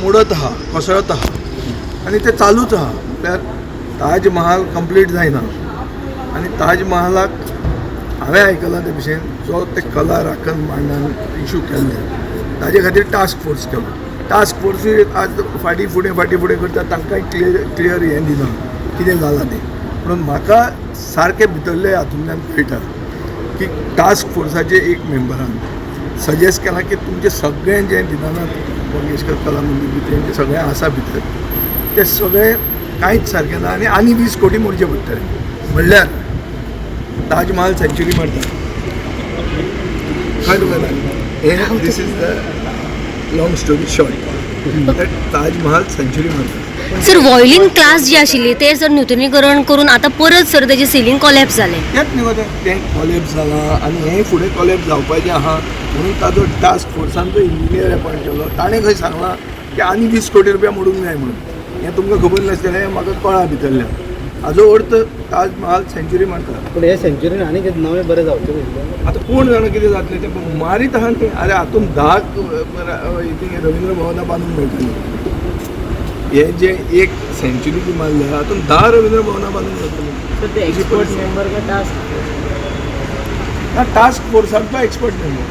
मोडत आहा, कोसळत आहा आनी ते चालूच आहा. म्हळ्यार ताज महाल कंप्लीट जायना आनी ताज महालाक हांवें आयकलां ते भशेन जो ते कला राखण मांडन इशू केल्ले ताजे खातीर टास्क फोर्स केलो. टास्क फोर्सूय आज फाटीं फुडें करता, तांकांय क्लियर हें दिना कितें जालां तें. म्हणून म्हाका सारकें भितरले हातूंतल्यान कळटा की टास्क फोर्साचे एक मेंबरान सजेस्ट केलां की तुमचें सगळें जें दिनानाथ मंगेशकर कला मंदिर भितर जें सगळें आसा भितर तें सगळें कांयच सारकें ना आनी 20 कोटी मोडचे पडटले. म्हणल्यार ताज महाल सेंच्युरी मारता कळ्ळें तुका हें this is the long story short that Taj Mahal century मारता. सर वॉयलीन क्लास जी आशिल्ली ते सर नूतनीकरण करून आता परत सर तेजे सिलींग कॉलॅप्स जालें. तेंच न्ही गो तें कॉलेप्स जालां आनी हें फुडें कॉलेप्स जावपाचें आहा म्हणून ताजो टास्क फोर्सान जो इंजिनियर अपॉयंट केलो ताणें खंय सांगलां की आनी 20 कोटी रुपया मोडूंक जाय म्हणून. हें तुमकां खबर नासलें, म्हाका कळ्ळां भितरल्यान. हाजो अर्थ ताज महाल सेंच्युरी मारता. पूण हे सेंच्युरीन आनी कितें नवें बरें जावचें पडलें. आतां कोण जाणा कितें जातलें तें मारीत आहा तें. अरे हातून 10 रवींद्र भवनां बांदूंक मेळटलीं. हें जें एक सेंच्युरी जी मारल्या हातून 10 रवींद्र भवनां बांदूंक मेळटलीं. एक्सपर्ट मेंबर का टास्क टास्क फोर्सांचो एक्सपर्ट मेंबर.